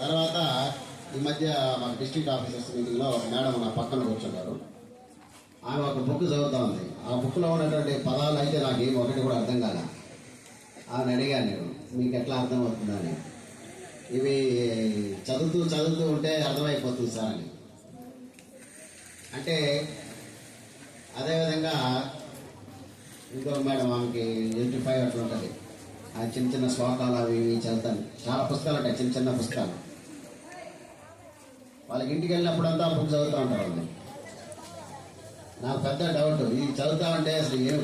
తర్వాత ఈ మధ్య మన డిస్ట్రిక్ట్ ఆఫీసర్స్ మీటింగ్లో ఒక మేడం నా పక్కన కూర్చున్నారు. ఆమె ఒక బుక్ చదువుతా ఉంది. ఆ బుక్లో ఉన్నటువంటి పదాలు అయితే నాకు ఏమి ఒకటి కూడా అర్థం కాల. ఆమెను అడిగాను నేను, మీకు ఎట్లా అర్థమవుతుందని. ఇవి చదువుతూ ఉంటే అర్థమైపోతుంది సార్ అని. అంటే అదేవిధంగా ఇంకో మేడం ఆమెకి 85 అట్లా ఉంటుంది. ఆ చిన్న చిన్న శ్లోకాలు అవి ఇవి చదువుతాను. చాలా పుస్తకాలు ఉంటాయి, చిన్న చిన్న పుస్తకాలు. వాళ్ళకి ఇంటికి వెళ్ళినప్పుడంతా బుక్ చదువుతూ ఉంటారు వాళ్ళు. నాకు పెద్ద డౌట్, ఇది చదువుతా ఉంటే అసలు ఏం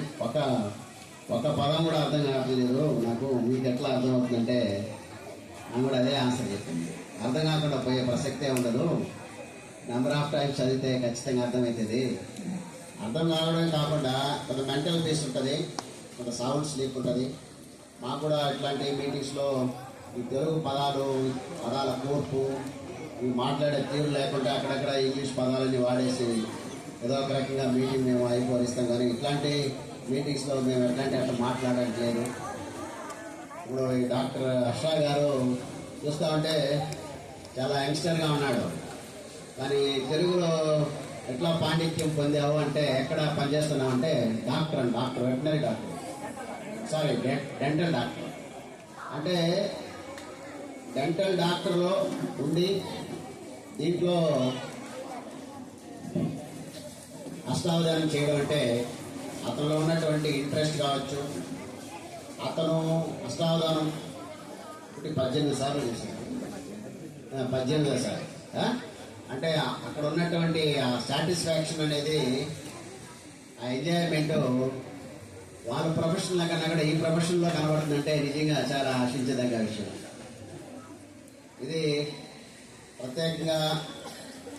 ఒక పదం కూడా అర్థం కావట్లేదు నాకు, మీకు ఎట్లా అర్థమవుతుందంటే నాకు కూడా అదే ఆన్సర్ చెప్పింది. అర్థం కాకుండా పోయే ప్రసక్తే ఉండదు. నెంబర్ ఆఫ్ టైమ్స్ చదివితే ఖచ్చితంగా అర్థమవుతుంది. అర్థం కావడమే కాకుండా కొంత మెంటల్ పీస్ ఉంటుంది, కొంత సౌండ్ స్లీప్ ఉంటుంది. మాకు కూడా ఇట్లాంటి మీటింగ్స్లో ఈ తెలుగు పదాల కూర్పు, ఇవి మాట్లాడే తీరు లేకుండా అక్కడక్కడ ఇంగ్లీష్ పదాలని వాడేసి ఏదో ఒక రకంగా మీటింగ్ మేము అయిపోయిస్తాం. కానీ ఇట్లాంటి మీటింగ్స్లో మేము అట్లా మాట్లాడట్లేదు. ఇప్పుడు ఈ డాక్టర్ హర్ష గారు చూస్తూ ఉంటే చాలా యంగ్స్టర్గా ఉన్నాడు. కానీ తెలుగులో ఎట్లా పాండిత్యం పొందావు అంటే, ఎక్కడ పనిచేస్తున్నావు అంటే doctor veterinary doctor, sorry dental doctor. అంటే డెంటల్ డాక్టర్లో ఉండి దీంట్లో అష్టావధానం చేయడం అంటే అతనిలో ఉన్నటువంటి ఇంట్రెస్ట్ కావచ్చు. అతను అష్టావధానం 18 సార్లు చేశాడు, 18 సార్లు. అంటే అక్కడ ఉన్నటువంటి ఆ సాటిస్ఫాక్షన్ అనేది, ఆ ఎంజాయ్మెంట్ వాళ్ళ ప్రొఫెషన్లో కన్నా కూడా ఈ ప్రొఫెషన్లో కనబడుతుందంటే నిజంగా చాలా ఆశించదగ్గ విషయం. ఇది ప్రత్యేకంగా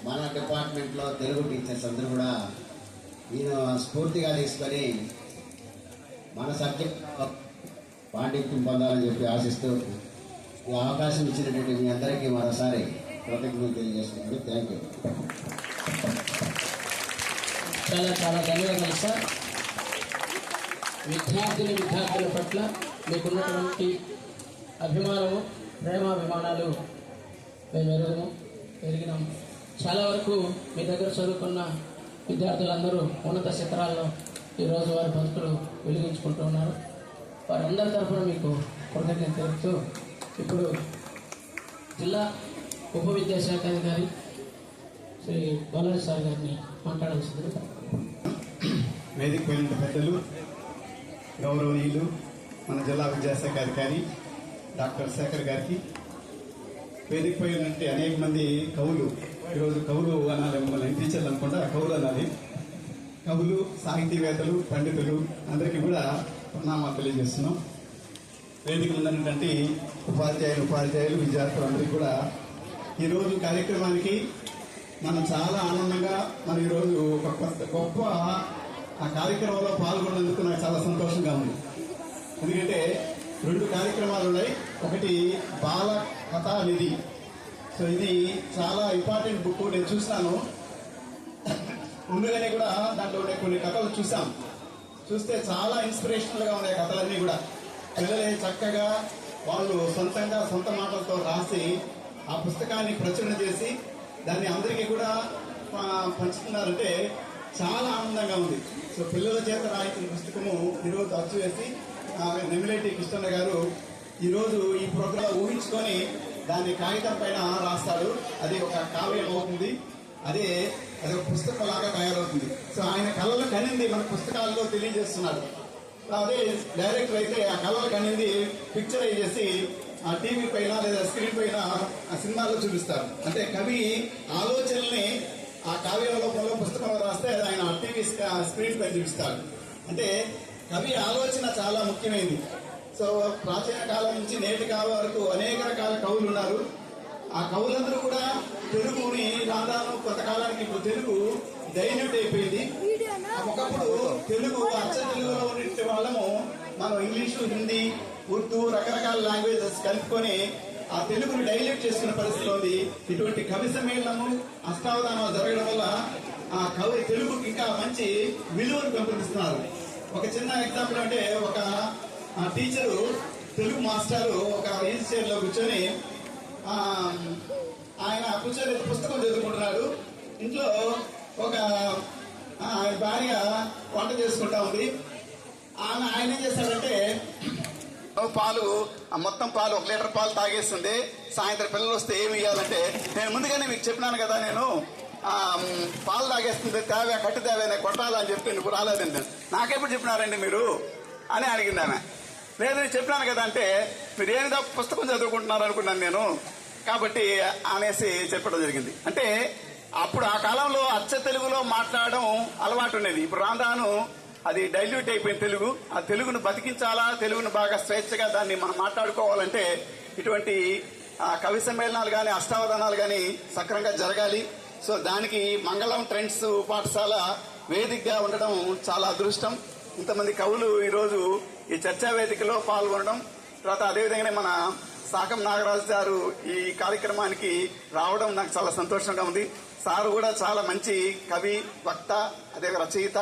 మన డిపార్ట్మెంట్లో తెలుగు టీచర్స్ అందరూ కూడా ఈయన స్ఫూర్తిగా తీసుకొని మన సబ్జెక్ట్ పాండిత్యం పొందాలని చెప్పి ఆశిస్తూ ఈ అవకాశం ఇచ్చినటువంటి మీ అందరికీ మరోసారి కృతజ్ఞతలు తెలియజేస్తున్నాను. Thank you. చాలా ధన్యవాదాలు సార్. విద్యార్థుల పట్ల మీకున్నటువంటి అభిమానము, ప్రేమాభిమానాలు మేము ఎరిగినాము. చాలా వరకు మీ దగ్గర చదువుకున్న విద్యార్థులందరూ ఉన్నత శిఖరాల్లో ఈరోజు వారి బతుకులు వెలిగించుకుంటూ ఉన్నారు. వారందరి తరఫున మీకు కృతజ్ఞత తెలుపుతూ ఇప్పుడు జిల్లా ఉప విద్యాశాఖ అధికారి శ్రీ బాలాజీ సార్ గారిని మాట్లాడాల్సింది. వేదిక పైన పెద్దలు, గౌరవనీయులు, మన జిల్లా విద్యాశాఖ అధికారి డాక్టర్ శేఖర్ గారికి, వేదిక పైన అనేక మంది కవులు, ఈరోజు కవులు అనాలి, మమ్మల్ని టీచర్లు అనుకుంటా కవులు అనాలి, కవులు, సాహితీవేత్తలు, పండితులు అందరికీ కూడా ప్రణామాలు తెలియజేస్తున్నాం. వేదిక ఉన్నటువంటి ఉపాధ్యాయులు, విద్యార్థులు అందరికీ కూడా ఈరోజు కార్యక్రమానికి మనం చాలా ఆనందంగా మనం ఈరోజు ఒక గొప్ప ఆ కార్యక్రమంలో పాల్గొన్నందుకు నాకు చాలా సంతోషంగా ఉంది. ఎందుకంటే 2 కార్యక్రమాలు ఉన్నాయి. ఒకటి బాల కథా నిధి. సో ఇది చాలా ఇంపార్టెంట్ బుక్. నేను చూసాను, ముందుగానే కూడా దాంట్లో కొన్ని కథలు చూస్తే చాలా ఇన్స్పిరేషనల్ గా ఉన్నాయి కథలన్నీ కూడా. పిల్లలే చక్కగా వాళ్ళు సొంత మాటలతో రాసి ఆ పుస్తకాన్ని ప్రచురణ చేసి దాన్ని అందరికీ కూడా పంచుతున్నారంటే చాలా ఆనందంగా ఉంది. సో పిల్లల చేత రాయించిన పుస్తకము ఈరోజు అచ్చు వేసి నెమిలేటి కృష్ణన్న గారు ఈరోజు ఈ ప్రోగ్రాం ఊహించుకొని దాన్ని కాగితం పైన రాస్తాడు. అది ఒక కావ్యం అవుతుంది, అది ఒక పుస్తకం లాగా తయారవుతుంది. సో ఆయన కళలు కనింది మన పుస్తకాల్లో తెలియజేస్తున్నాడు. అదే డైరెక్టర్ అయితే ఆ కళలు కనింది పిక్చరైజ్ చేసి ఆ టీవీ పైన లేదా స్క్రీన్ పైన ఆ సినిమాలో చూపిస్తారు. అంటే కవి ఆలోచనల్ని ఆ కావ్య రూపంలో పుస్తకంలో రాస్తే ఆయన టీవీ స్క్రీన్ పై చూపిస్తాడు. అంటే కవి ఆలోచన చాలా ముఖ్యమైనది. సో ప్రాచీన కాలం నుంచి నేటి కాలం వరకు అనేక రకాల కవులు ఉన్నారు. ఆ కవులందరూ కూడా తెలుగుని రాదాను కొంతకాలానికి ఇప్పుడు తెలుగు డైల్యూట్ అయిపోయింది. ఒకప్పుడు తెలుగు అచ్చ తెలుగులో ఉన్న వాళ్ళము మనం ఇంగ్లీషు, హిందీ, ఉర్దూ రకరకాల లాంగ్వేజెస్ కలుపుకొని ఆ తెలుగుని డైల్యూట్ చేసుకున్న పరిస్థితి ఉంది. ఇటువంటి కవి సమ్మేళనము, అష్టావధానం జరగడం వల్ల ఆ కవి తెలుగుకి ఇంకా మంచి విలువను పెంపొందిస్తున్నారు. ఒక చిన్న ఎగ్జాంపుల్ అంటే, ఒక టీచరు తెలుగు మాస్టారు ఒక ఈజీ చైర్ లో కూర్చొని ఆ, ఆయన కూర్చొని పుస్తకం చదువుకుంటున్నాడు. ఇంట్లో ఒక ఆయన భార్య వంట చేసుకుంటా ఉంది. ఆయన ఏం చేశాడంటే పాలు మొత్తం పాలు 1 లీటర్ పాలు తాగేస్తుంది. సాయంత్రం పిల్లలు వస్తే ఏమి ఇవ్వాలంటే, నేను ముందుగానే మీకు చెప్పినాను కదా, నేను పాలు తాగేస్తుంది, కట్టి తేవే కొట్టాలని చెప్పి నువ్వు రాలేదండి. నాకెప్పుడు చెప్పినారండి మీరు అని అడిగింది ఆమె. లేదు నేను చెప్పినాను కదా అంటే, మీరు ఏదో పుస్తకం చదువుకుంటున్నారు అనుకున్నాను నేను, కాబట్టి అనేసి చెప్పడం జరిగింది. అంటే అప్పుడు ఆ కాలంలో అచ్చ తెలుగులో మాట్లాడడం అలవాటు ఉండేది. ఇప్పుడు రాను అది డైల్యూట్ అయిపోయిన తెలుగు. ఆ తెలుగును బతికించాలా, తెలుగును బాగా స్వేచ్ఛగా దాన్ని మనం మాట్లాడుకోవాలంటే ఇటువంటి కవి సమ్మేళనాలు కానీ అష్టావధానాలు కానీ సక్రమంగా జరగాలి. సో దానికి మంగళం ట్రెండ్స్ పాఠశాల వేదికగా ఉండడం చాలా అదృష్టం. ఇంతమంది కవులు ఈరోజు ఈ చర్చా వేదికలో పాల్గొనడం, తర్వాత అదేవిధంగానే మన సాకం నాగరాజు గారు ఈ కార్యక్రమానికి రావడం నాకు చాలా సంతోషంగా ఉంది. సారు కూడా చాలా మంచి కవి, వక్త, అదే రచయిత.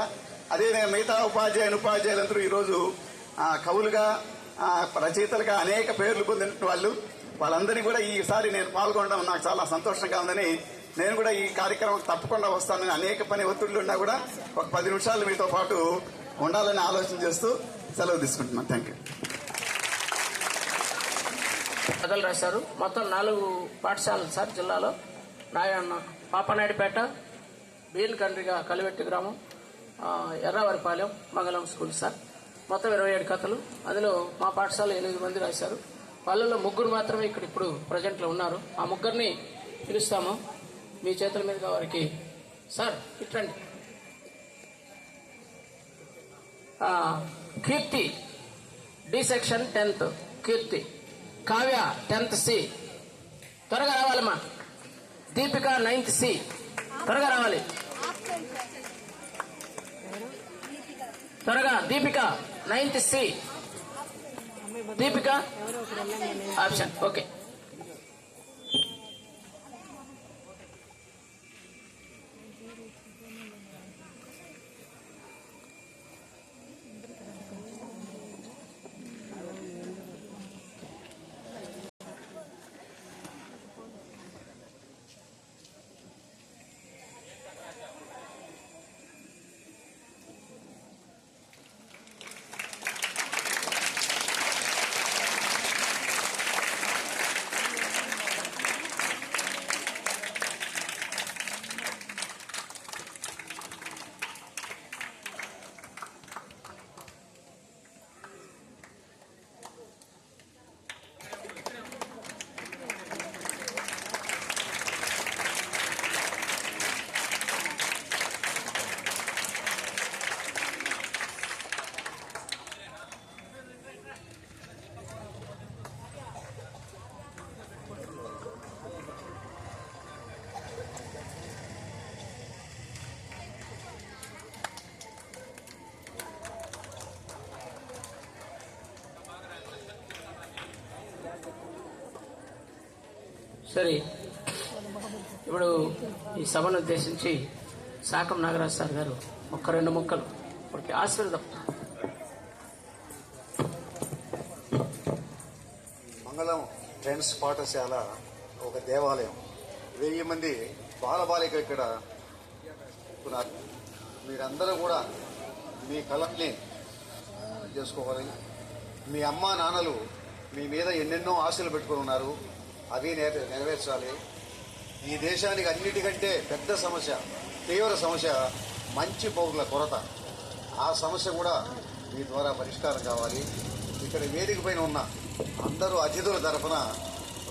అదేవిధంగా మిగతా ఉపాధ్యాయులందరూ ఈరోజు కవులుగా, రచయితలుగా అనేక పేర్లు పొందిన వాళ్ళందరినీ కూడా ఈసారి నేను పాల్గొనడం నాకు చాలా సంతోషంగా ఉందని, నేను కూడా ఈ కార్యక్రమం తప్పకుండా వస్తానని, అనేక పని ఒత్తిళ్లు ఉన్నా కూడా ఒక 10 నిమిషాలు మీతో పాటు ఉండాలని ఆలోచన చేస్తూ సెలవు తీసుకుంటున్నాను. Thank you. కథలు రాశారు. మొత్తం 4 పాఠశాలలు సార్ జిల్లాలో. పాపనాయుడుపేట, బీల్కండ్రిగా కలివెట్టి గ్రామం, ఎర్రవరిపాలెం, మంగళం స్కూల్ సార్. మొత్తం 27 కథలు. అందులో మా పాఠశాల 8 మంది రాశారు. వాళ్ళలో 3 మాత్రమే ఇక్కడ ఇప్పుడు ప్రజెంట్లో ఉన్నారు. ఆ 3 పిలుస్తాము. మీ చేతుల మీదుగా వారికి సార్ ఇట్రండి. కీర్తి డి సెక్షన్ 10th కీర్తి, కావ్య 10th C, త్వరగా రావాలమ్మా. దీపిక 9th C, త్వరగా రావాలి త్వరగా. Deepika 9th C, Deepika option okay. సరే, ఇప్పుడు ఈ సభను ఉద్దేశించి సాకం నాగరాజు సార్ గారు 1-2 ముక్కలు ఒకటి ఆశీర్వాదం. మంగళం ఫ్రెండ్స్ పాఠశాల ఒక దేవాలయం. 1000 మంది బాలబాలికలు ఇక్కడ ఉన్నారు. మీరందరూ కూడా మీ కళని చేసుకోవాలి. మీ అమ్మా నాన్నలు మీ మీద ఎన్నెన్నో ఆశలు పెట్టుకుని ఉన్నారు, అవి నెరవేర్చాలి. ఈ దేశానికి అన్నిటికంటే పెద్ద సమస్య, తీవ్ర సమస్య మంచి పౌరుల కొరత. ఆ సమస్య కూడా మీ ద్వారా పరిష్కారం కావాలి. ఇక్కడ వేదిక పైన ఉన్న అందరూ అతిథుల తరఫున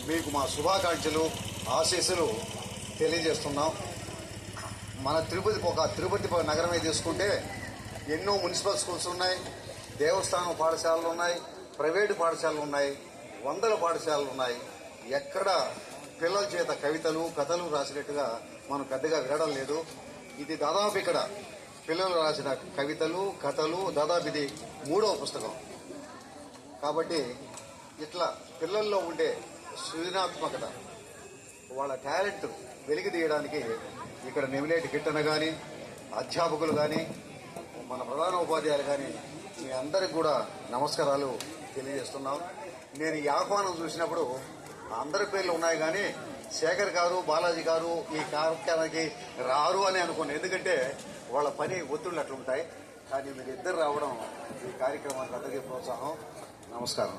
మీకు మా శుభాకాంక్షలు, ఆశీస్సులు తెలియజేస్తున్నాం. మన తిరుపతి నగరమే తీసుకుంటే ఎన్నో మున్సిపల్ స్కూల్స్ ఉన్నాయి, దేవస్థానం పాఠశాలలు ఉన్నాయి, ప్రైవేటు పాఠశాలలు ఉన్నాయి, 100 పాఠశాలలు ఉన్నాయి. ఎక్కడ పిల్లల చేత కవితలు, కథలు రాసినట్టుగా మనం పెద్దగా వినడం లేదు. ఇది దాదాపు ఇక్కడ పిల్లలు రాసిన కవితలు, కథలు దాదాపు ఇది 3వ పుస్తకం. కాబట్టి ఇట్లా పిల్లల్లో ఉండే సృజనాత్మకత, వాళ్ళ టాలెంట్ వెలికి తీయడానికి ఇక్కడ నెమిలేటి కిట్టన కానీ, అధ్యాపకులు కానీ, మన ప్రధాన ఉపాధ్యాయులు కానీ మీ అందరికి కూడా నమస్కారాలు తెలియజేస్తున్నాం. నేను ఈ ఆహ్వానం చూసినప్పుడు అందరి పేర్లు ఉన్నాయి కానీ శేఖర్ గారు బాలాజీ గారు ఈ కార్యక్రమానికి రారు అని అనుకోండి, ఎందుకంటే వాళ్ళ పని ఒత్తిళ్ళు అట్లుంటాయి. కానీ మీరు ఇద్దరు రావడం ఈ కార్యక్రమానికి అందరికీ ప్రోత్సాహం. నమస్కారం.